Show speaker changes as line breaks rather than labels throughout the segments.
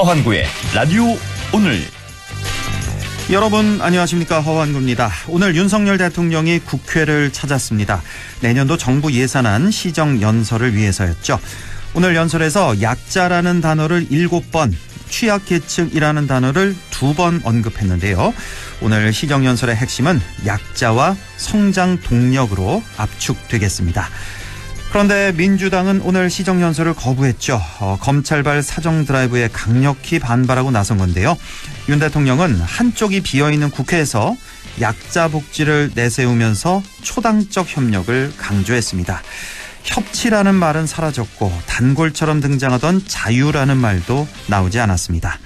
허환구의 라디오 오늘.
여러분 안녕하십니까, 허환구입니다. 오늘 윤석열 대통령이 국회를 찾았습니다. 내년도 정부 예산안 시정연설을 위해서였죠. 오늘 연설에서 약자라는 단어를 7번, 취약계층이라는 단어를 2번 언급했는데요. 오늘 시정연설의 핵심은 약자와 성장 동력으로 압축되겠습니다. 그런데 민주당은 오늘 시정연설을 거부했죠. 검찰발 사정 드라이브에 강력히 반발하고 나선 건데요. 윤 대통령은 한쪽이 비어있는 국회에서 약자 복지를 내세우면서 초당적 협력을 강조했습니다. 협치라는 말은 사라졌고 단골처럼 등장하던 자유라는 말도 나오지 않았습니다.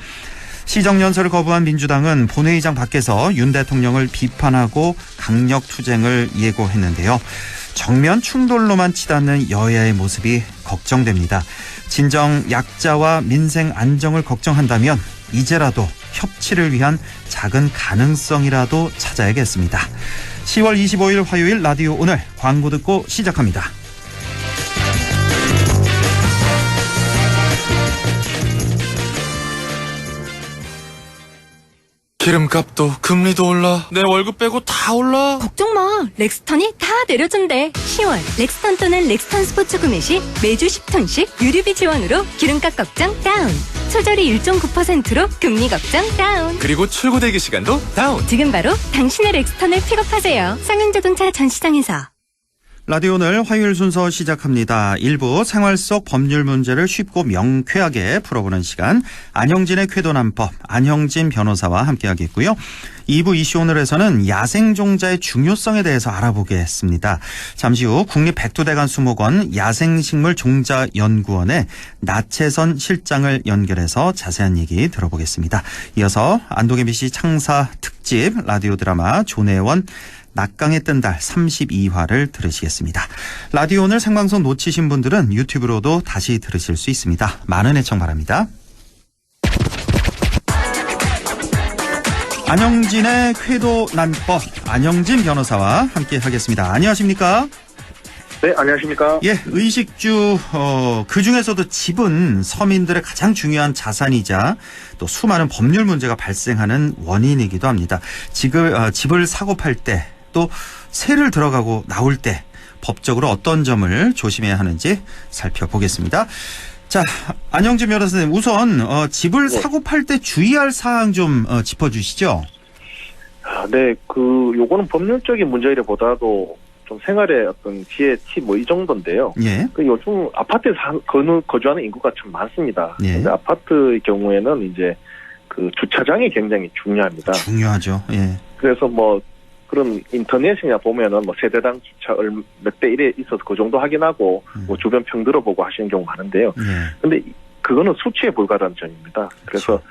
시정연설을 거부한 민주당은 본회의장 밖에서 윤 대통령을 비판하고 강력 투쟁을 예고했는데요. 정면 충돌로만 치닫는 여야의 모습이 걱정됩니다. 진정 약자와 민생 안정을 걱정한다면 이제라도 협치를 위한 작은 가능성이라도 찾아야겠습니다. 10월 25일 화요일 라디오 오늘, 광고 듣고 시작합니다.
기름값도 금리도 올라. 내 월급 빼고 다 올라.
걱정 마. 렉스턴이 다 내려준대. 10월 렉스턴 또는 렉스턴 스포츠 구매 시 매주 10톤씩 유류비 지원으로 기름값 걱정 다운. 소절이 1.9%로 금리 걱정 다운.
그리고 출고 대기 시간도 다운.
지금 바로 당신의 렉스턴을 픽업하세요. 상용자동차 전시장에서.
라디오 오늘 화요일 순서 시작합니다. 1부 생활 속 법률 문제를 쉽고 명쾌하게 풀어보는 시간, 안형진의 쾌도난법, 안형진 변호사와 함께하겠고요. 2부 이슈 오늘에서는 야생종자의 중요성에 대해서 알아보겠습니다. 잠시 후 국립백두대간 수목원 야생식물종자연구원의 나채선 실장을 연결해서 자세한 얘기 들어보겠습니다. 이어서 안동의 MBC 창사 특집 라디오 드라마 조내원 낙강에 뜬 달 32화를 들으시겠습니다. 라디오 오늘 생방송 놓치신 분들은 유튜브로도 다시 들으실 수 있습니다. 많은 애청 바랍니다. 안형진의 쾌도난법, 안형진 변호사와 함께 하겠습니다. 안녕하십니까?
네, 안녕하십니까?
예, 의식주, 그중에서도 집은 서민들의 가장 중요한 자산이자 또 수많은 법률 문제가 발생하는 원인이기도 합니다. 집을 사고 팔 때, 또 세를 들어가고 나올 때 법적으로 어떤 점을 조심해야 하는지 살펴보겠습니다. 자, 안형진 변호사님, 우선 집을 사고 팔 때 주의할 사항 좀 짚어주시죠.
네, 요거는 법률적인 문제보다도 좀 생활의 어떤 지혜 팁 이 정도인데요.
예.
요즘 아파트에서 거주하는 인구가 참 많습니다.
예.
근데 아파트의 경우에는 이제 주차장이 굉장히 중요합니다.
중요하죠. 예.
그래서 그런 인터넷이나 보면은 세대당 주차 몇 대 1에 있어서 그 정도 확인하고 주변 평 들어보고 하시는 경우 많은데요.
예.
근데 그거는 수치에 불과하다는 점입니다. 그래서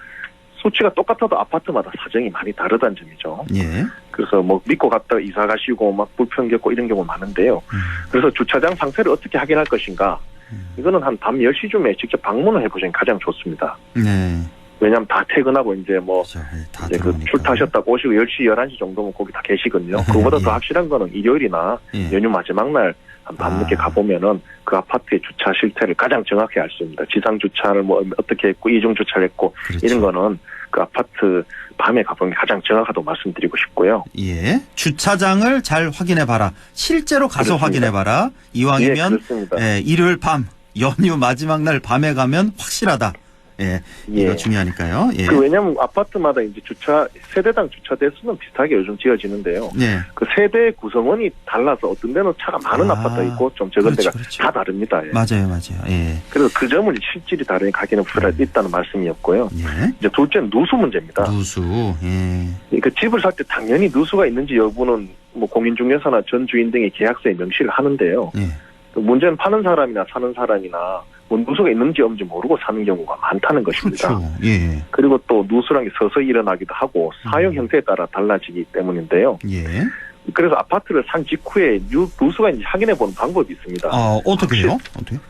수치가 똑같아도 아파트마다 사정이 많이 다르다는 점이죠.
예. 그래서
믿고 갔다가 이사 가시고 불평 겪고 이런 경우 많은데요. 그래서 주차장 상태를 어떻게 확인할 것인가? 이거는 한 밤 10시쯤에 직접 방문을 해보시는 게 가장 좋습니다.
네.
왜냐하면 다 퇴근하고 이제
다
출타하셨다고 오시고 10시, 11시 정도면 거기 다 계시거든요. 그거보다 더 확실한 거는 일요일이나 연휴 마지막 날 한 밤늦게 가보면은 그 아파트의 주차 실태를 가장 정확히 알 수 있습니다. 지상 주차를 어떻게 했고, 이중 주차를 했고,
그렇죠.
이런 거는 그 아파트 밤에 가보는 게 가장 정확하다고 말씀드리고 싶고요.
예. 주차장을 잘 확인해봐라. 실제로 가서
그렇습니다.
확인해봐라. 이왕이면 일요일 밤, 연휴 마지막 날 밤에 가면 확실하다. 예, 이거 중요하니까요. 예.
왜냐하면 아파트마다 이제 세대당 주차 대수는 비슷하게 요즘 지어지는데요.
예.
그 세대 구성원이 달라서 어떤 데는 차가 많은 아파트가 있고 좀 적은 데가 다 다릅니다. 예.
맞아요. 예.
그래서 그 점은 실질이 다르니 가기는 필요가 있다는 말씀이었고요.
예.
이제 둘째는 누수 문제입니다.
누수. 예.
그 집을 살 때 당연히 누수가 있는지 여부는 공인중개사나 전 주인 등이 계약서에 명시를 하는데요.
예.
문제는 파는 사람이나 사는 사람이나 누수가 있는지 없는지 모르고 사는 경우가 많다는 것입니다.
그렇죠. 예.
그리고 또 누수란 게 서서히 일어나기도 하고 사용 형태에 따라 달라지기 때문인데요.
예.
그래서 아파트를 산 직후에 누수가 있는지 확인해 보는 방법이 있습니다.
어떻게 해요?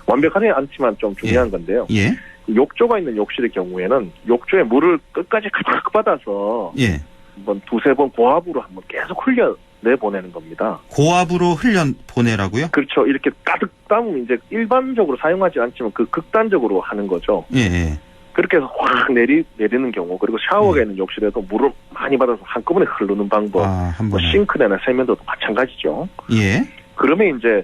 완벽하지 않지만 좀 중요한 건데요.
예.
욕조가 있는 욕실의 경우에는 욕조에 물을 끝까지 가득 받아서
예.
한번 두세 번 고압으로 한번 계속 흘려내보내는 겁니다.
고압으로 흘려보내라고요?
그렇죠. 이렇게 가득 담으면 이제 일반적으로 사용하지 않지만 극단적으로 하는 거죠.
예.
그렇게 해서 확 내리는 경우, 그리고 샤워기에 있는 욕실에도 물을 많이 받아서 한꺼번에 흐르는 방법,
한
뭐
번에.
싱크대나 세면도도 마찬가지죠.
예.
그러면 이제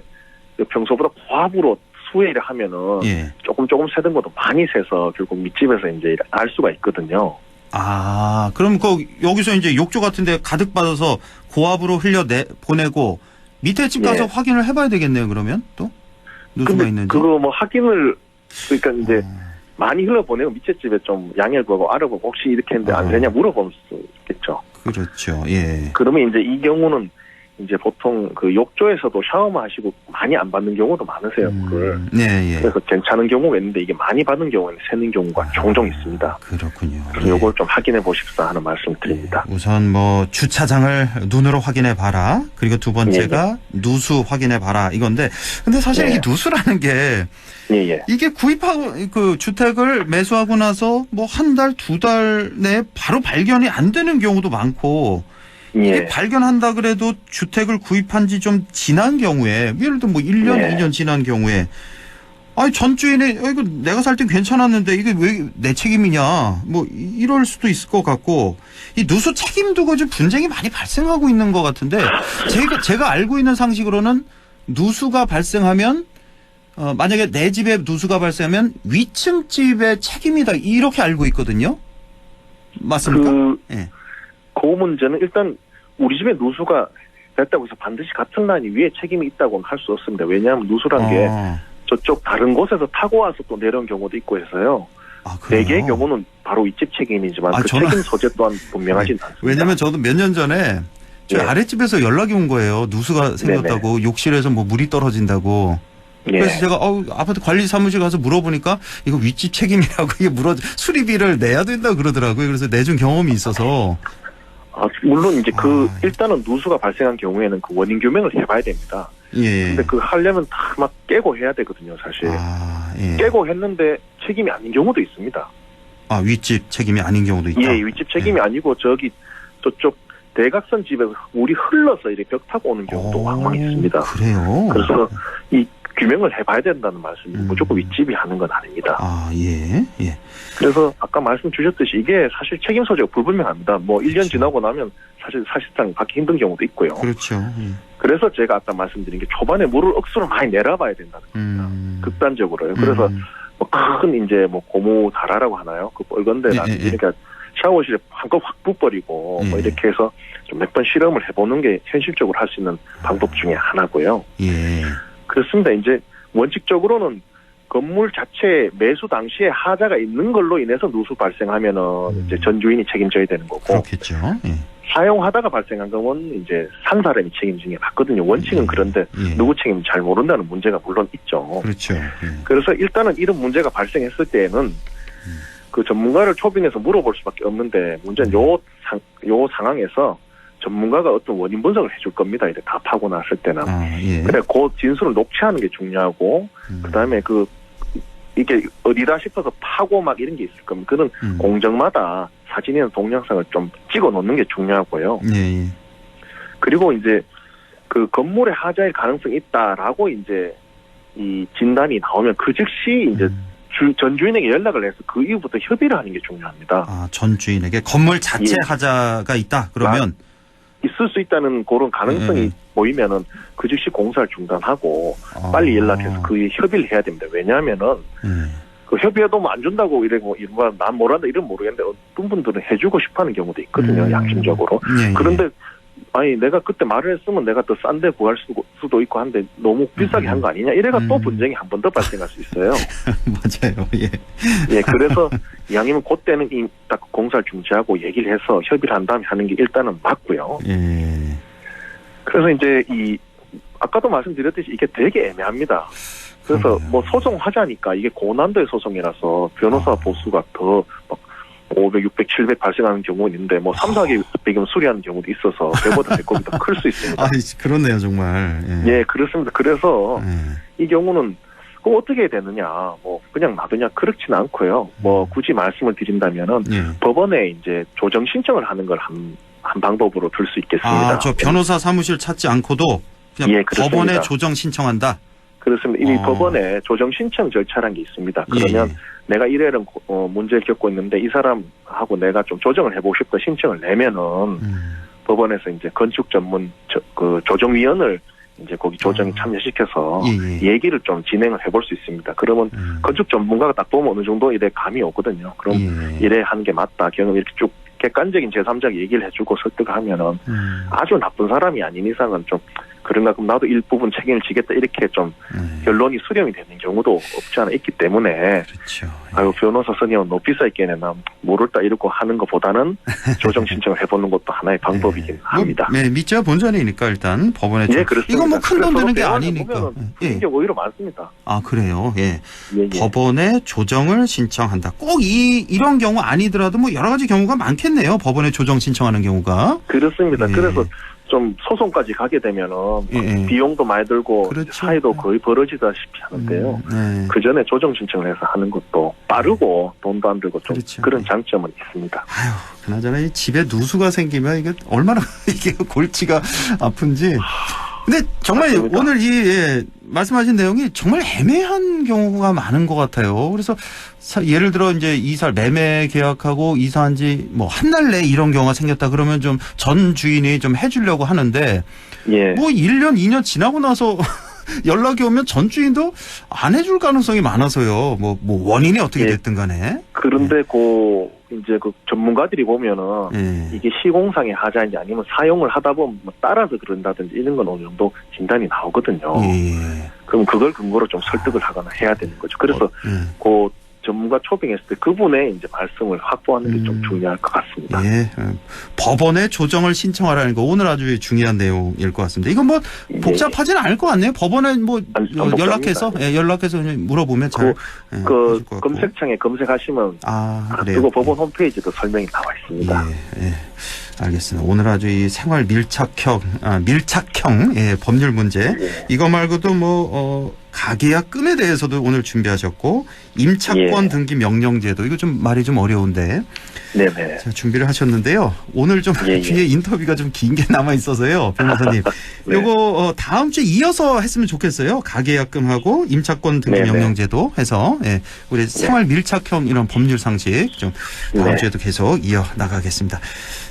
평소보다 고압으로 수해를 하면은
예.
조금 새던 것도 많이 새서 결국 밑집에서 이제 알 수가 있거든요.
그럼 여기서 이제 욕조 같은데 가득 받아서 고압으로 보내고 밑에 집 가서
예.
확인을 해봐야 되겠네요. 그러면 또 누수가
근데
있는지.
그거 뭐 확인을, 그러니까 이제 많이 흘러보내고 밑에 집에 좀 양해를 구하고 알아보고 혹시 이렇게 했는데 안 되냐 물어볼 수 있겠죠.
그렇죠. 예.
그러면 이제 이 경우는 이제 보통 그 욕조에서도 샤워만 하시고 많이 안 받는 경우도 많으세요. 그걸.
네, 예.
그래서 괜찮은 경우가 있는데 이게 많이 받는 경우에는 새는 경우가 종종 있습니다.
그렇군요.
그래서
예.
이걸 좀 확인해 보십사 하는 말씀 드립니다.
우선 뭐 주차장을 눈으로 확인해 봐라. 그리고 두 번째가 누수 확인해 봐라. 이건데 근데 사실
네.
이 누수라는 게
예.
이게 구입하고 그 주택을 매수하고 나서 뭐 한 달, 두 달 내에 바로 발견이 안 되는 경우도 많고 이게
예.
발견한다 그래도 주택을 구입한 지 좀 지난 경우에 예를 들어 뭐 1년,
네.
2년 지난 경우에 아니 전 주인이 이거 내가 살 땐 괜찮았는데 이게 왜 내 책임이냐 뭐 이럴 수도 있을 것 같고 이 누수 책임 두고 좀 분쟁이 많이 발생하고 있는 것 같은데 제가 알고 있는 상식으로는 누수가 발생하면 만약에 내 집에 누수가 발생하면 위층 집의 책임이다 이렇게 알고 있거든요. 맞습니까? 예.
그 문제는 일단 우리 집에 누수가 됐다고 해서 반드시 같은 라인이 위에 책임이 있다고는 할 수 없습니다. 왜냐하면 누수란 게 저쪽 다른 곳에서 타고 와서 또 내려온 경우도 있고 해서요.
그래요?
대개의 경우는 바로 윗집 책임이지만 그
저는-
책임 소재 또한 분명하진 않습니다.
왜냐면 저도 몇 년 전에 저희
네.
아랫집에서 연락이 온 거예요. 누수가 생겼다고 욕실에서 뭐 물이 떨어진다고.
예.
그래서 제가 아파트 관리 사무실 가서 물어보니까 이거 윗집 책임이라고 이게 수리비를 내야 된다고 그러더라고요. 그래서 내준 경험이 있어서
물론 이제 일단은 누수가 발생한 경우에는 그 원인 규명을 해봐야 됩니다.
예.
근데 그 하려면 다 막 깨고 해야 되거든요, 사실.
예.
깨고 했는데 책임이 아닌 경우도 있습니다.
윗집 책임이 아닌 경우도 있다.
예, 윗집 책임이 아니고 저쪽 대각선 집에서 물이 흘러서 이렇게 벽 타고 오는 경우도 왕왕 있습니다.
그래요?
그래서 이 규명을 해봐야 된다는 말씀이 무조건 윗집이 하는 건 아닙니다.
예.
그래서 아까 말씀 주셨듯이 이게 사실 책임 소재가 불분명합니다. 뭐 1년 지나고 나면 사실상 받기 힘든 경우도 있고요.
그렇죠. 예.
그래서 제가 아까 말씀드린 게 초반에 물을 억수로 많이 내려봐야 된다는 겁니다. 극단적으로요. 그래서 큰 이제 뭐 고무 다라라고 하나요? 그 뻘건데 그러니까 샤워실에 한껏 확 부어버리고 뭐 이렇게 해서 좀 몇 번 실험을 해보는 게 현실적으로 할 수 있는 방법 중에 하나고요.
예.
그렇습니다. 이제 원칙적으로는 건물 자체 매수 당시에 하자가 있는 걸로 인해서 누수 발생하면은 이제 전 주인이 책임져야 되는 거고.
그렇겠죠. 예.
사용하다가 발생한 건 이제 산 사람이 책임지는 게 맞거든요. 원칙은 그런데 누구 책임인지 잘 모른다는 문제가 물론 있죠.
그렇죠.
그래서 일단은 이런 문제가 발생했을 때에는 그 전문가를 초빙해서 물어볼 수밖에 없는데 문제는 요 상황에서 전문가가 어떤 원인 분석을 해줄 겁니다. 이렇게 다 파고 났을 때는. 그래, 그 진술을 녹취하는 게 중요하고 그다음에 이게 어디다 싶어서 파고 막 이런 게 있을 겁니다. 그런 공정마다 사진이나 동영상을 좀 찍어 놓는 게 중요하고요.
예.
그리고 이제 그 건물에 하자일 가능성이 있다라고 이제 이 진단이 나오면 그 즉시 이제 전 주인에게 연락을 해서 그 이후부터 협의를 하는 게 중요합니다.
전 주인에게 건물 자체 하자가 있다 그러면
있을 수 있다는 그런 가능성이 보이면은 그 즉시 공사를 중단하고 빨리 연락해서 그 협의를 해야 됩니다. 왜냐하면은 그 협의해도 뭐 안 준다고 이러고 난 뭐란다 이런 모르겠는데 어떤 분들은 해주고 싶어하는 경우도 있거든요. 양심적으로. 그런데 아니 내가 그때 말을 했으면 내가 더 싼데 구할 수도 있고 한데 너무 비싸게 한 거 아니냐 이래가 또 분쟁이 한 번 더 발생할 수 있어요.
맞아요.
예, 그래서 이왕이면 그때는 딱 공사를 중지하고 얘기를 해서 협의를 한 다음에 하는 게 일단은 맞고요.
예.
그래서 이제 아까도 말씀드렸듯이 이게 되게 애매합니다. 그래서 뭐 소송하자니까 이게 고난도의 소송이라서 변호사 보수가 더 막 500, 600, 700 발생하는 경우는 있는데 뭐 3, 4개월이면 수리하는 경우도 있어서 배보다 배꼽이 더 클 수 있습니다.
그렇네요 정말.
예, 그렇습니다. 그래서 이 경우는 그럼 어떻게 해야 되느냐, 뭐 그냥 놔두냐 그렇지는 않고요. 뭐 굳이 말씀을 드린다면은 법원에 이제 조정 신청을 하는 걸 한 방법으로 들 수 있겠습니다.
저 변호사 사무실 찾지 않고도 그냥
그렇습니다.
법원에 조정 신청한다.
그렇습니다. 이미 법원에 조정 신청 절차라는 게 있습니다. 그러면 내가 이래는 문제를 겪고 있는데 이 사람하고 내가 좀 조정을 해보고 싶다 신청을 내면은 법원에서 이제 건축 전문 그 조정위원을 이제 거기 조정에 참여시켜서 얘기를 좀 진행을 해볼 수 있습니다. 그러면 건축 전문가가 딱 보면 어느 정도 이래 감이 오거든요. 그럼 이래 하는 게 맞다. 경험 이렇게 쭉 객관적인 제3자가 얘기를 해주고 설득을 하면은 아주 나쁜 사람이 아닌 이상은 좀 그런가 그럼 나도 일부분 책임을 지겠다 이렇게 좀 결론이 수렴이 되는 경우도 없지 않아 있기 때문에
그렇죠.
아유 변호사 선임은 높이 쌓이겠네 나 모를다 이러고 하는 것보다는 조정 신청을 해보는 것도 하나의 방법이긴 합니다.
네, 믿자 본전이니까 일단 법원에
네, 그렇습니다.
이건 뭐 큰 돈 드는 게 아니니까.
그런 게 오히려 많습니다.
아 그래요. 예. 법원에 조정을 신청한다. 꼭 이런 경우 아니더라도 뭐 여러 가지 경우가 많겠네요. 법원에 조정 신청하는 경우가.
그렇습니다. 그래서 좀 소송까지 가게 되면은 비용도 많이 들고
그렇죠.
사회도 거의 벌어지다시피 하는데요. 그 전에 조정 신청을 해서 하는 것도 빠르고 돈도 안 들고 좀
그렇죠.
그런 장점은 있습니다.
아유, 그나저나 이 집에 누수가 생기면 이게 얼마나 이게 골치가 아픈지. 근데 정말
맞습니다.
오늘 말씀하신 내용이 정말 애매한 경우가 많은 것 같아요. 그래서 예를 들어 이제 이사 매매 계약하고 이사한 지 뭐 한 달 내에 이런 경우가 생겼다 그러면 좀 전 주인이 좀 해주려고 하는데 뭐 1년, 2년 지나고 나서 연락이 오면 전 주인도 안 해줄 가능성이 많아서요. 뭐 원인이 어떻게 됐든 간에.
그런데 이제 그 전문가들이 보면은 이게 시공상의 하자인지 아니면 사용을 하다 보면 뭐 따라서 그런다든지 이런 건 어느 정도 진단이 나오거든요. 그럼 그걸 근거로 좀 설득을 하거나 해야 되는 거죠. 그래서 그 전문가 초빙했을 때 그분의 이제 말씀을 확보하는 게 좀 중요할 것 같습니다.
예. 법원에 조정을 신청하라는 거 오늘 아주 중요한 내용일 것 같습니다. 이건 뭐 복잡하지는 않을 것 같네요. 법원에 뭐 연락해서 그냥 물어보면 잘.
그 검색창에 검색하시면
그래요.
그리고 법원 홈페이지도 설명이 나와 있습니다.
예. 알겠습니다. 오늘 아주 이 생활 밀착형 법률 문제 이거 말고도 뭐 가계약금에 대해서도 오늘 준비하셨고 임차권 등기 명령제도 이거 좀 말이 좀 어려운데
네네.
자, 준비를 하셨는데요. 오늘 좀 뒤에 인터뷰가 좀 긴 게 남아 있어서요, 변호사님. 요거 다음 주에 이어서 했으면 좋겠어요. 가계약금하고 임차권 등기 명령제도 해서 우리 생활 밀착형 이런 법률 상식 좀 다음 주에도 계속 이어 나가겠습니다.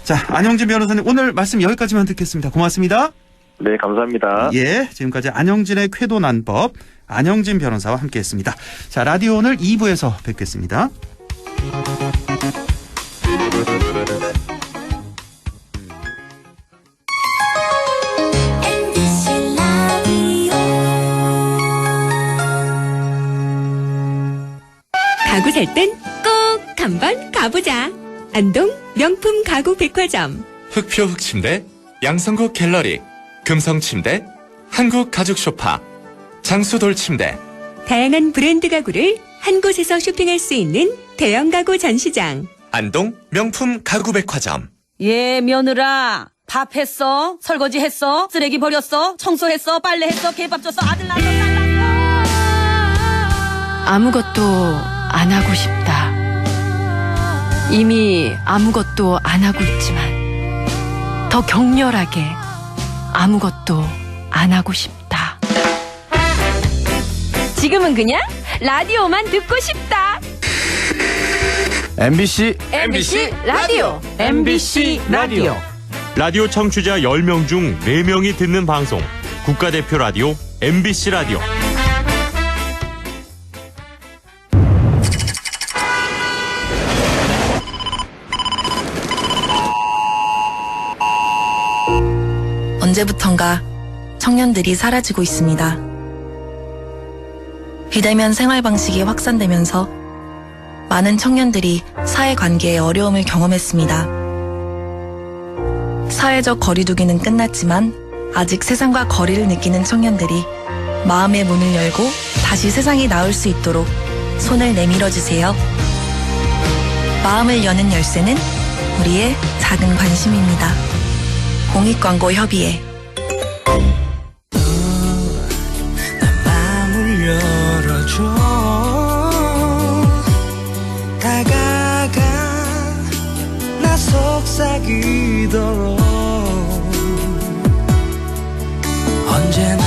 자, 안영진 변호사님 오늘 말씀 여기까지만 듣겠습니다. 고맙습니다.
네, 감사합니다.
지금까지 안영진의 쾌도난법 안영진 변호사와 함께했습니다. 자, 라디오 오늘 2부에서 뵙겠습니다.
가구 살 땐 꼭 한번 가보자. 안동 명품 가구 백화점.
흑표 흑침대, 양성국 갤러리, 금성침대, 한국 가죽 소파, 장수돌 침대.
다양한 브랜드 가구를 한 곳에서 쇼핑할 수 있는 대형 가구 전시장.
안동 명품 가구 백화점.
며느라 밥 했어? 설거지 했어? 쓰레기 버렸어? 청소했어? 빨래했어? 개밥 줬어? 아들 낳았어? 딸 낳았어?
아무것도 안 하고 싶다. 이미 아무것도 안 하고 있지만 더 격렬하게 아무것도 안 하고 싶다.
지금은 그냥 라디오만 듣고 싶다.
MBC
라디오. MBC 라디오.
라디오 청취자 10명 중 4명이 듣는 방송 국가대표 라디오 MBC 라디오.
언제부턴가 청년들이 사라지고 있습니다. 비대면 생활 방식이 확산되면서 많은 청년들이 사회관계에 어려움을 경험했습니다. 사회적 거리두기는 끝났지만 아직 세상과 거리를 느끼는 청년들이 마음의 문을 열고 다시 세상이 나올 수 있도록 손을 내밀어 주세요. 마음을 여는 열쇠는 우리의 작은 관심입니다. 공익광고협의회.
마음을 열어줘. 다가가 나 속삭이도록 언제나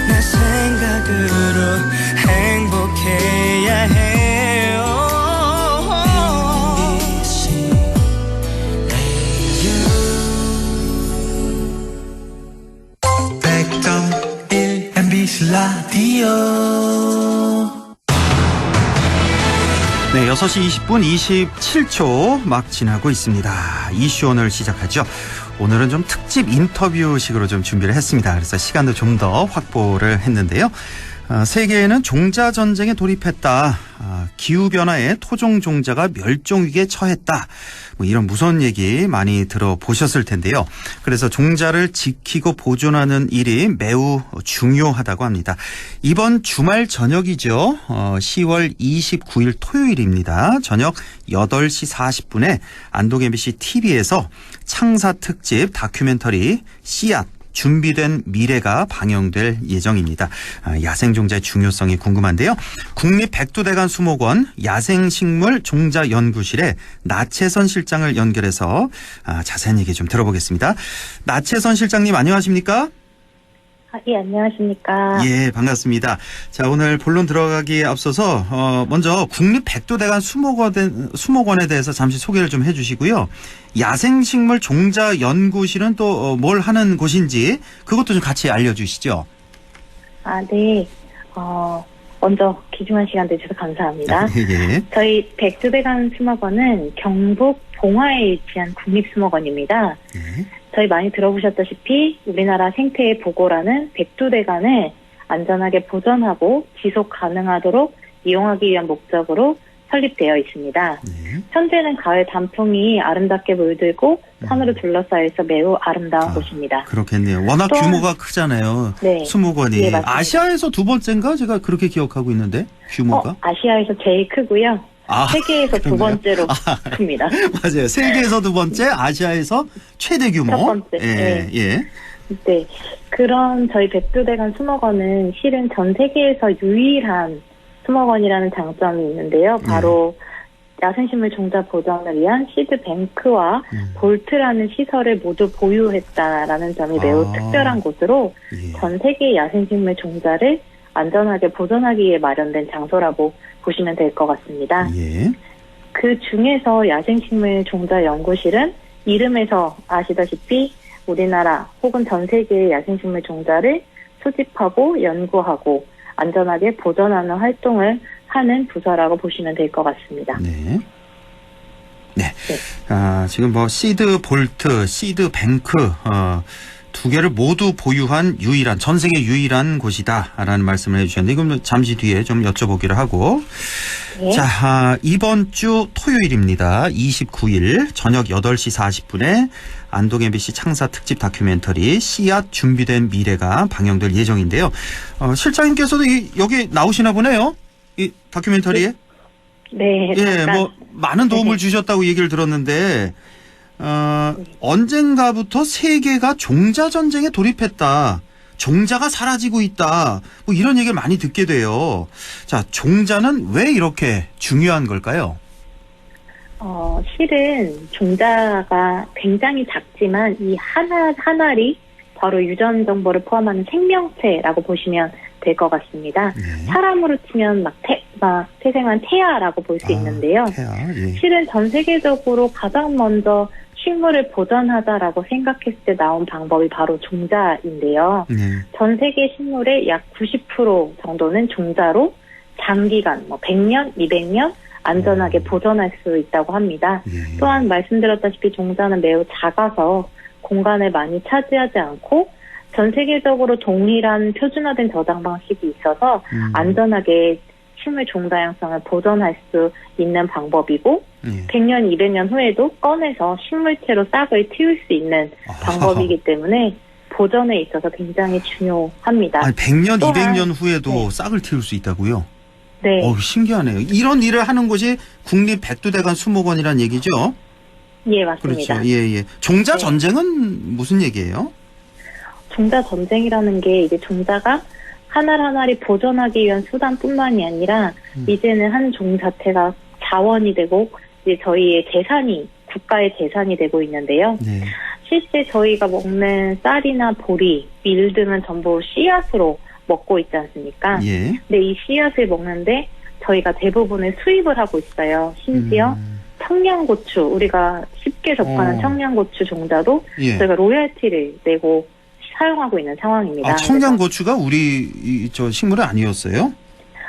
나 생각으로 행복해야 해요. MBC 라디오.
네, 6시 20분 27초 막 지나고 있습니다. 이슈 오늘 시작하죠. 오늘은 좀 특집 인터뷰식으로 좀 준비를 했습니다. 그래서 시간도 좀 더 확보를 했는데요. 세계에는 종자 전쟁에 돌입했다. 기후변화에 토종 종자가 멸종 위기에 처했다. 뭐 이런 무서운 얘기 많이 들어보셨을 텐데요. 그래서 종자를 지키고 보존하는 일이 매우 중요하다고 합니다. 이번 주말 저녁이죠. 10월 29일 토요일입니다. 저녁 8시 40분에 안동 MBC TV에서 창사 특집 다큐멘터리 씨앗 준비된 미래가 방영될 예정입니다. 야생종자의 중요성이 궁금한데요. 국립백두대간 수목원 야생식물 종자연구실에 나채선 실장을 연결해서 자세한 얘기 좀 들어보겠습니다. 나채선 실장님 안녕하십니까?
예, 안녕하십니까.
예, 반갑습니다. 자, 오늘 본론 들어가기에 앞서서 먼저 국립백두대간 수목원에 대해서 잠시 소개를 좀 해주시고요. 야생식물 종자연구실은 또 뭘 하는 곳인지 그것도 좀 같이 알려주시죠.
네. 먼저 귀중한 시간 내주셔서 감사합니다.
예.
저희 백두대간 수목원은 경북 봉화에 위치한 국립수목원입니다.
예.
저희 많이 들어보셨다시피 우리나라 생태의 보고라는 백두대간을 안전하게 보존하고 지속 가능하도록 이용하기 위한 목적으로 설립되어 있습니다. 현재는 가을 단풍이 아름답게 물들고 산으로 둘러싸여 있어 매우 아름다운 곳입니다.
그렇겠네요. 워낙 규모가 크잖아요.
네.
수목원이.
네, 맞습니다.
아시아에서 두 번째인가? 제가 그렇게 기억하고 있는데 규모가.
아시아에서 제일 크고요. 세계에서 두 번째로 큽니다.
맞아요. 세계에서 두 번째, 아시아에서 최대 규모.
첫 번째.
예, 예.
네. 그런 저희 백두대간 수목원은 실은 전 세계에서 유일한 수목원이라는 장점이 있는데요. 바로 야생식물 종자 보존을 위한 시드뱅크와 볼트라는 시설을 모두 보유했다라는 점이 매우 특별한 곳으로 전 세계의 야생식물 종자를 안전하게 보존하기 위해 마련된 장소라고 보시면 될 것 같습니다.
예.
그 중에서 야생식물 종자 연구실은 이름에서 아시다시피 우리나라 혹은 전 세계의 야생식물 종자를 수집하고 연구하고 안전하게 보존하는 활동을 하는 부서라고 보시면 될 것 같습니다.
네. 네. 지금 뭐 시드 볼트, 시드 뱅크 두 개를 모두 보유한 유일한 전 세계 유일한 곳이다라는 말씀을 해주셨는데 이건 잠시 뒤에 좀 여쭤보기로 하고
네.
자 이번 주 토요일입니다. 29일 저녁 8시 40분에 안동 MBC 창사 특집 다큐멘터리 씨앗 준비된 미래가 방영될 예정인데요. 실장님께서도 여기 나오시나 보네요. 이 다큐멘터리에.
네.
예, 뭐 많은 도움을 주셨다고 얘기를 들었는데 언젠가부터 세계가 종자 전쟁에 돌입했다. 종자가 사라지고 있다. 뭐 이런 얘기를 많이 듣게 돼요. 자, 종자는 왜 이렇게 중요한 걸까요?
실은 종자가 굉장히 작지만 이 하나하나리 바로 유전 정보를 포함하는 생명체라고 보시면 될 것 같습니다.
네.
사람으로 치면 막 태생한 태아라고 볼 수 있는데요.
태아, 예.
실은 전 세계적으로 가장 먼저 식물을 보존하자라고 생각했을 때 나온 방법이 바로 종자인데요.
네.
전 세계 식물의 약 90% 정도는 종자로 장기간, 100년, 200년 안전하게 보존할 수 있다고 합니다.
예.
또한 말씀드렸다시피 종자는 매우 작아서 공간을 많이 차지하지 않고 전 세계적으로 동일한 표준화된 저장 방식이 있어서 안전하게 식물 종자양성을 보존할 수 있는 방법이고 100년, 200년 후에도 꺼내서 식물체로 싹을 틔울 수 있는 방법이기 때문에 보존에 있어서 굉장히 중요합니다.
100년,
또한,
200년 후에도 싹을 틔울 수 있다고요?
네.
신기하네요. 이런 일을 하는 곳이 국립백두대간 수목원이란 얘기죠?
예, 맞습니다.
그렇죠. 예, 예. 종자 전쟁은 무슨 얘기예요?
종자 전쟁이라는 게 이제 종자가 하나하나를 보존하기 위한 수단뿐만이 아니라 이제는 한 종 자체가 자원이 되고 이제 저희의 재산이 국가의 재산이 되고 있는데요. 실제 저희가 먹는 쌀이나 보리, 밀 등은 전부 씨앗으로 먹고 있지 않습니까?
예.
근데 이 씨앗을 먹는데 저희가 대부분을 수입을 하고 있어요. 심지어 청양고추, 우리가 쉽게 접하는 청양고추 종자도
예.
저희가 로열티를 내고 사용하고 있는 상황입니다.
아, 청양고추가 우리 저 식물은 아니었어요?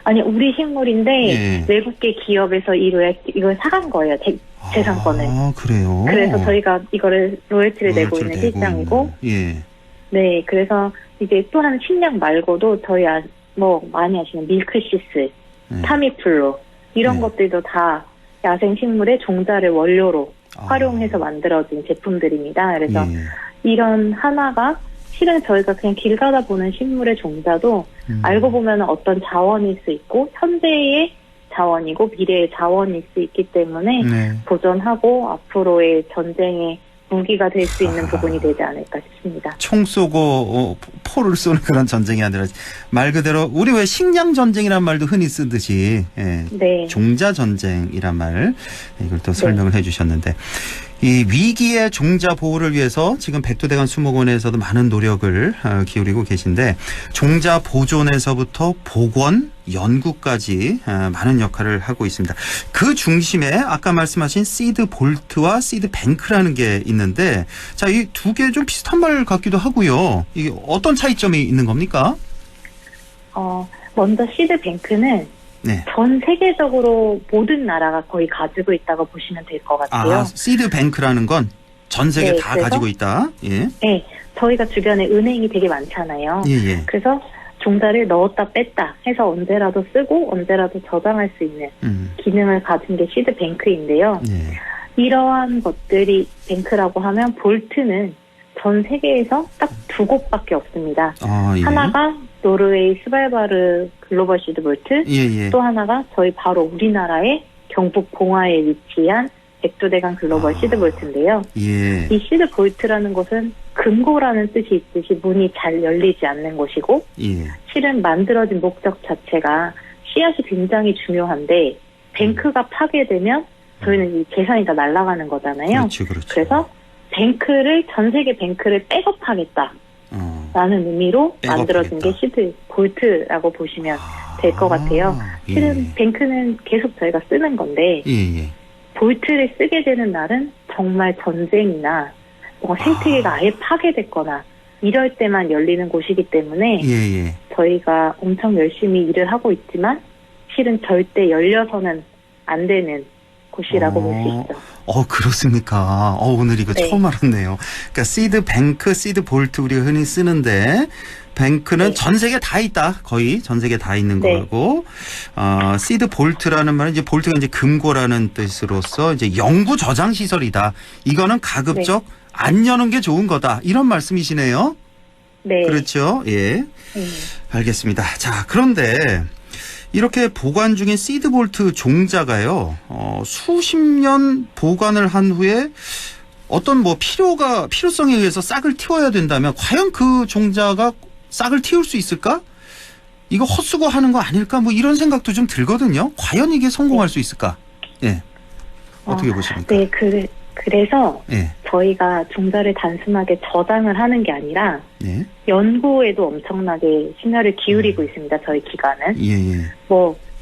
아니, 우리 식물인데
예.
외국계 기업에서 이걸 사간 거예요. 재산권을.
아, 그래요?
그래서 저희가 이거를 로열티를 내고 있는 실장이고,
예.
네, 그래서 이제 또한 식량 말고도 저희 뭐 많이 아시는 밀크시스, 타미플루 이런 것들도 다 야생식물의 종자를 원료로 활용해서 만들어진 제품들입니다. 그래서 이런 하나가 실은 저희가 그냥 길 가다 보는 식물의 종자도 알고 보면 어떤 자원일 수 있고 현재의 자원이고 미래의 자원일 수 있기 때문에 보존하고 앞으로의 전쟁의 무기가 될 수 있는 부분이 되지 않을까 싶습니다.
총 쏘고 포를 쏘는 그런 전쟁이 아니라 말 그대로 우리 왜 식량 전쟁이란 말도 흔히 쓰듯이 예.
네.
종자 전쟁이란 말 이걸 또 설명을 해주셨는데 이 위기의 종자 보호를 위해서 지금 백두대간 수목원에서도 많은 노력을 기울이고 계신데 종자 보존에서부터 복원, 연구까지 많은 역할을 하고 있습니다. 그 중심에 아까 말씀하신 시드 볼트와 시드 뱅크라는 게 있는데 자, 이 두 개 좀 비슷한 말 같기도 하고요. 이게 어떤 차이점이 있는 겁니까?
먼저 시드 뱅크는
네.
전 세계적으로 모든 나라가 거의 가지고 있다고 보시면 될 것 같아요.
아, 시드 뱅크라는 건 전 세계
네,
다 가지고 있다. 예.
네, 저희가 주변에 은행이 되게 많잖아요.
예.
그래서 종자를 넣었다 뺐다 해서 언제라도 쓰고 언제라도 저장할 수 있는 기능을 가진 게 시드 뱅크인데요. 이러한 것들이 뱅크라고 하면 볼트는 전 세계에서 딱 두 곳밖에 없습니다.
아, 예.
하나가 노르웨이 스발바르 글로벌 시드 볼트,
예.
또 하나가 저희 바로 우리나라의 경북 봉화에 위치한 백두대간 글로벌 시드 볼트인데요.
예.
이 시드 볼트라는 것은 금고라는 뜻이 있듯이 문이 잘 열리지 않는 곳이고
예.
실은 만들어진 목적 자체가 씨앗이 굉장히 중요한데 뱅크가 파괴되면 저희는 이 재산이 다 날아가는 거잖아요.
그렇죠.
그래서 전 세계 뱅크를 백업하겠다. 라는 의미로 만들어진 게 시드 볼트라고 보시면 될 것 같아요. 실은 뱅크는 계속 저희가 쓰는 건데 볼트를 쓰게 되는 날은 정말 전쟁이나 생태계가 아예 파괴됐거나 이럴 때만 열리는 곳이기 때문에 저희가 엄청 열심히 일을 하고 있지만 실은 절대 열려서는 안 되는 곳이라고 볼 수 있죠.
그렇습니까? 오늘 이거 처음 알았네요. 그러니까 시드 뱅크, 시드 볼트 우리가 흔히 쓰는데 뱅크는 전 세계 다 있다. 거의 전 세계 다 있는 거고 시드 볼트라는 말은 이제 볼트가 이제 금고라는 뜻으로서 이제 연구 저장 시설이다. 이거는 가급적 안 여는 게 좋은 거다. 이런 말씀이시네요.
네.
그렇죠. 예. 알겠습니다. 자, 그런데 이렇게 보관 중인 시드 볼트 종자가요, 수십 년 보관을 한 후에 어떤 필요성에 의해서 싹을 틔워야 된다면 과연 그 종자가 싹을 틔울 수 있을까? 이거 헛수고하는 거 아닐까? 이런 생각도 좀 들거든요. 과연 이게 성공할 수 있을까? 예. 어떻게 보십니까?
네, 그래서 저희가 종자를 단순하게 저장을 하는 게 아니라 연구에도 엄청나게 심혈을 기울이고 있습니다. 저희 기관은.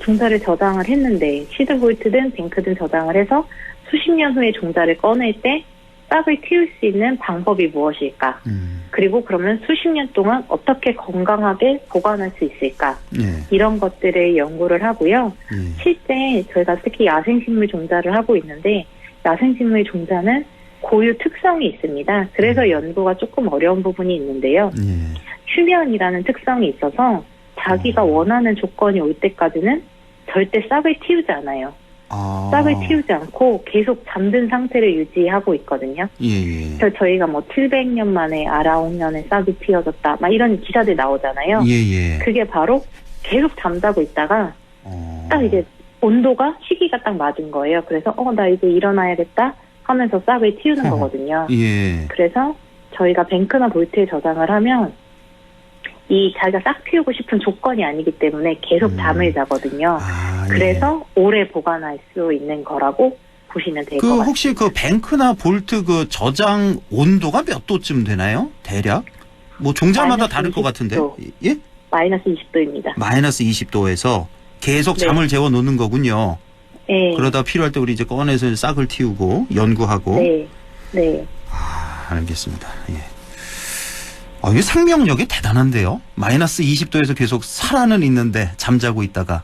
종자를 저장을 했는데 시드 볼트든 뱅크든 저장을 해서 수십 년 후에 종자를 꺼낼 때 싹을 틔울 수 있는 방법이 무엇일까? 그리고 그러면 수십 년 동안 어떻게 건강하게 보관할 수 있을까? 이런 것들을 연구를 하고요. 실제 저희가 특히 야생식물 종자를 하고 있는데 야생식물 종자는 고유 특성이 있습니다. 그래서 연구가 조금 어려운 부분이 있는데요. 휴면이라는 특성이 있어서 자기가 원하는 조건이 올 때까지는 절대 싹을 틔우지 않아요. 싹을 틔우지 않고 계속 잠든 상태를 유지하고 있거든요. 그래서 저희가 700년 만에 아라옹년에 싹이 피어졌다. 이런 기사들 나오잖아요. 그게 바로 계속 잠자고 있다가 딱 이제 시기가 딱 맞은 거예요. 그래서 나 이제 일어나야겠다 하면서 싹을 틔우는 거거든요. 그래서 저희가 뱅크나 볼트에 저장을 하면 이 자기가 싹 틔우고 싶은 조건이 아니기 때문에 계속 잠을 자거든요. 그래서 오래 보관할 수 있는 거라고 보시면 될 것 같아요.
혹시 그 뱅크나 볼트 그 저장 온도가 몇 도쯤 되나요? 대략? 종자마다 다를 것 같은데. 예?
마이너스 20도입니다.
마이너스 20도에서 계속
네.
잠을 재워 놓는 거군요.
네.
그러다 필요할 때 우리 이제 꺼내서 싹을 틔우고 연구하고.
네. 네.
알겠습니다. 예. 이게 생명력이 대단한데요. 마이너스 20도에서 계속 살아는 있는데 잠자고 있다가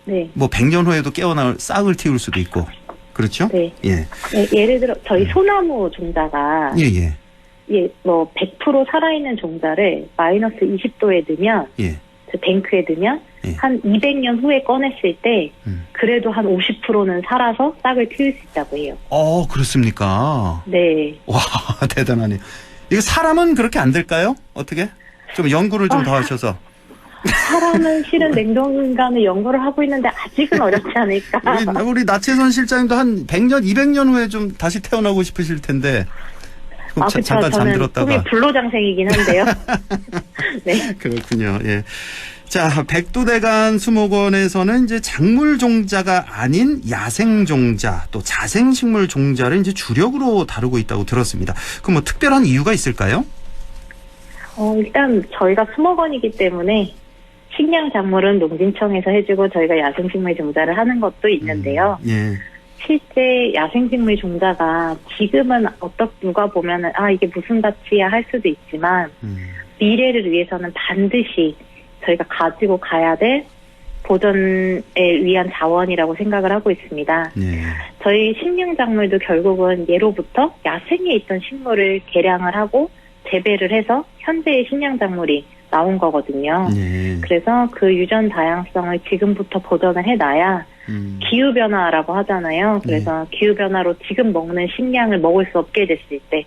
네.
뭐 100년 후에도 깨어날 싹을 틔울 수도 있고. 그렇죠?
네.
예.
네, 예를 들어 저희 소나무 종자가
예.
뭐 100% 살아있는 종자를 마이너스 20도에 넣으면
예.
저 뱅크에 넣으면
예.
한 200년 후에 꺼냈을 때 그래도 한 50%는 살아서 싹을 틔울 수 있다고 해요.
그렇습니까?
네.
와, 대단하네요. 이거 사람은 그렇게 안 될까요? 어떻게? 좀 연구를 좀 더 하셔서.
사람은 실은 냉동인간을 연구를 하고 있는데 아직은 어렵지 않을까.
우리 나채선 실장님도 한 100년, 200년 후에 좀 다시 태어나고 싶으실 텐데.
그쵸.
잠깐
저는
잠들었다가.
꿈이 불로장생이긴 한데요. 네.
그렇군요. 예. 자, 백두대간 수목원에서는 이제 작물 종자가 아닌 야생 종자, 또 자생식물 종자를 이제 주력으로 다루고 있다고 들었습니다. 그럼 뭐 특별한 이유가 있을까요?
일단 저희가 수목원이기 때문에 식량 작물은 농진청에서 해주고 저희가 야생식물 종자를 하는 것도 있는데요.
예.
실제 야생식물 종자가 지금은 누가 보면은 이게 무슨 가치야 할 수도 있지만 미래를 위해서는 반드시 저희가 가지고 가야 될 보존에 위한 자원이라고 생각을 하고 있습니다.
예.
저희 식량 작물도 결국은 예로부터 야생에 있던 식물을 개량을 하고 재배를 해서 현재의 식량 작물이 나온 거거든요.
예.
그래서 그 유전 다양성을 지금부터 보존을 해놔야 기후변화라고 하잖아요. 그래서 기후변화로 지금 먹는 식량을 먹을 수 없게 됐을 때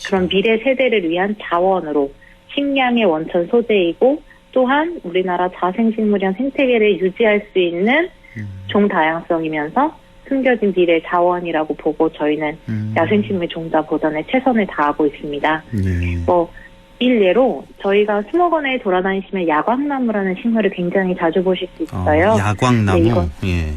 그런 미래 세대를 위한 자원으로 식량의 원천 소재이고 또한 우리나라 자생식물이랑 생태계를 유지할 수 있는 종 다양성이면서 숨겨진 미래 자원이라고 보고 저희는 야생식물 종자 보존에 최선을 다하고 있습니다.
예.
일례로 저희가 수목원에 돌아다니시면 야광나무라는 식물을 굉장히 자주 보실 수 있어요.
야광나무.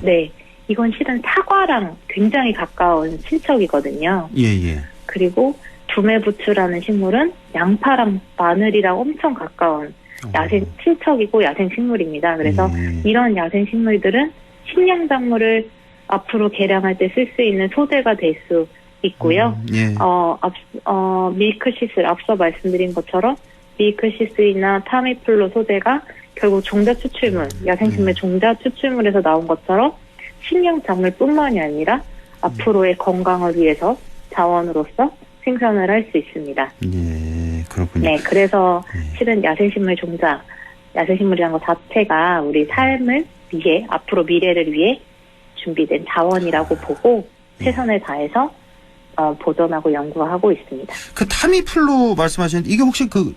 네, 이건 실은 사과랑 굉장히 가까운 친척이거든요.
예.
그리고 두메부추라는 식물은 양파랑 마늘이랑 엄청 가까운 야생 친척이고 야생 식물입니다. 그래서 이런 야생 식물들은 식량 작물을 앞으로 개량할 때 쓸 수 있는 소재가 될 수 있고요.
예.
밀크시슬 앞서 말씀드린 것처럼 밀크시슬이나 타미플로 소재가 결국 종자 추출물, 야생식물 종자 추출물에서 나온 것처럼 식량 작물뿐만이 아니라 앞으로의 건강을 위해서 자원으로서 생산을 할 수 있습니다.
예, 그렇군요.
네, 그래서 실은 야생식물 종자, 야생식물이라는 것 자체가 우리 삶을 위해, 앞으로 미래를 위해 준비된 자원이라고 보고 최선을 다해서 보존하고 연구하고 있습니다.
그 타미플로 말씀하시는데 이게 혹시 그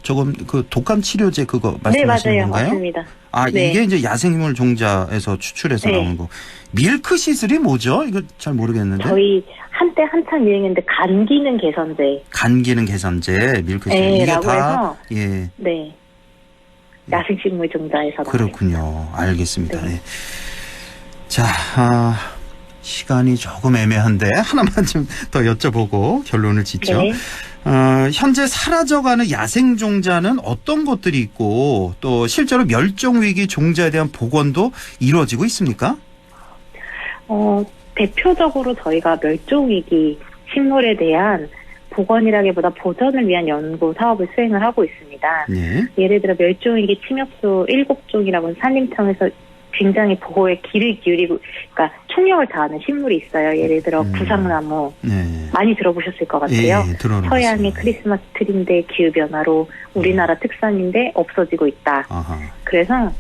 독감 치료제 그거 말씀하시는
네,
건가요?
맞습니다.
네. 이게 이제 야생식물 종자에서 추출해서 나온 거. 밀크시슬이 뭐죠? 이거 잘 모르겠는데.
저희 한때 한창 유행했는데 간 기능 개선제.
간 기능 개선제, 밀크시슬. 이게
라고
다
해서
예.
네. 야생식물 종자에서
그렇군요. 알겠습니다. 네. 자, 시간이 조금 애매한데 하나만 좀 더 여쭤보고 결론을 짓죠.
네.
현재 사라져가는 야생 종자는 어떤 것들이 있고 또 실제로 멸종위기 종자에 대한 복원도 이루어지고 있습니까?
대표적으로 저희가 멸종위기 식물에 대한 복원이라기보다 보존을 위한 연구 사업을 수행을 하고 있습니다.
네.
예를 들어 멸종위기 침엽수 7종이라고 산림청에서 굉장히 보호에 귀를 기울이고, 그러니까 총력을 다하는 식물이 있어요. 예를 들어 구상나무.
네.
많이 들어보셨을 것 같아요. 서양의 크리스마스 트리인데 기후변화로 우리나라 특산인데 없어지고 있다. 그래서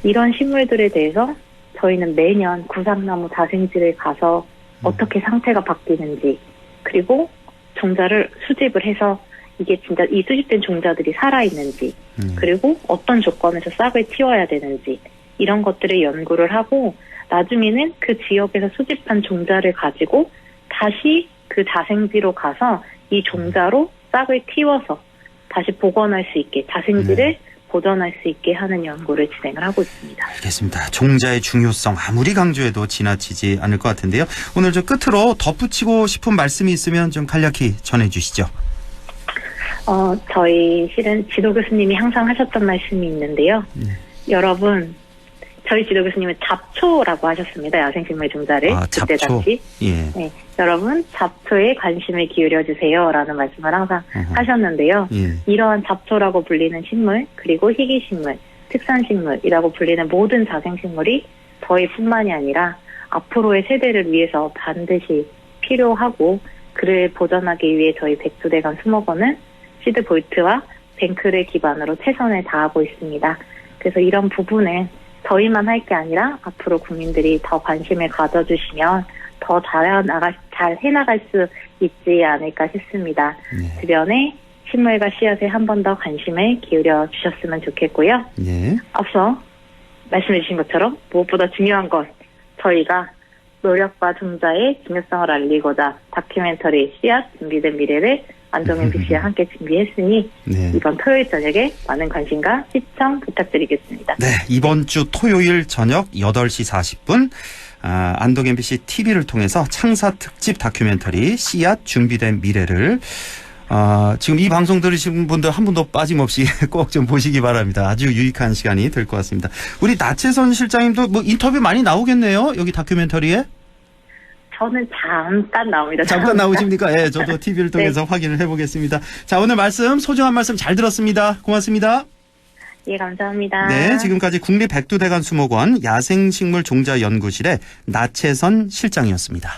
이런 식물들에 대해서 저희는 매년 구상나무 자생지를 가서 어떻게 상태가 바뀌는지, 그리고 종자를 수집을 해서 이게 진짜 이 수집된 종자들이 살아있는지, 그리고 어떤 조건에서 싹을 틔워야 되는지, 이런 것들을 연구를 하고 나중에는 그 지역에서 수집한 종자를 가지고 다시 그 자생지로 가서 이 종자로 싹을 틔워서 다시 복원할 수 있게 자생지를 보존할 수 있게 하는 연구를 진행을 하고 있습니다.
알겠습니다. 종자의 중요성 아무리 강조해도 지나치지 않을 것 같은데요. 오늘 저 끝으로 덧붙이고 싶은 말씀이 있으면 좀 간략히 전해 주시죠.
저희 실은 지도 교수님이 항상 하셨던 말씀이 있는데요. 여러분, 저희 지도 교수님은 잡초라고 하셨습니다. 야생식물 종자를. 그때
잡초.
당시.
예.
네, 여러분 잡초에 관심을 기울여 주세요라는 말씀을 항상 하셨는데요.
예.
이러한 잡초라고 불리는 식물, 그리고 희귀식물, 특산식물이라고 불리는 모든 자생식물이 저희뿐만이 아니라 앞으로의 세대를 위해서 반드시 필요하고, 그를 보존하기 위해 저희 백두대간 수목원은 시드볼트와 뱅크를 기반으로 최선을 다하고 있습니다. 그래서 이런 부분은 저희만 할 게 아니라 앞으로 국민들이 더 관심을 가져주시면 더 잘 해나갈 수 있지 않을까 싶습니다.
네.
주변에 식물과 씨앗에 한 번 더 관심을 기울여 주셨으면 좋겠고요.
예.
앞서 말씀해 주신 것처럼 무엇보다 중요한 것, 저희가 노력과 종자의 중요성을 알리고자 다큐멘터리 씨앗 준비된 미래를 안동 MBC와 함께 준비했으니
네.
이번 토요일 저녁에 많은 관심과 시청 부탁드리겠습니다.
네, 이번 주 토요일 저녁 8시 40분 안동 MBC TV를 통해서 창사 특집 다큐멘터리 씨앗 준비된 미래를 지금 이 방송 들으신 분들 한 분도 빠짐없이 꼭 좀 보시기 바랍니다. 아주 유익한 시간이 될 것 같습니다. 우리 나채선 실장님도 뭐 인터뷰 많이 나오겠네요. 여기 다큐멘터리에.
저는 잠깐 나옵니다.
잠깐 나오십니까? 예, 저도 TV를 통해서
네.
확인을 해보겠습니다. 자, 오늘 말씀, 소중한 말씀 잘 들었습니다. 고맙습니다.
예, 감사합니다.
네, 지금까지 국립백두대간 수목원 야생식물 종자 연구실의 나채선 실장이었습니다.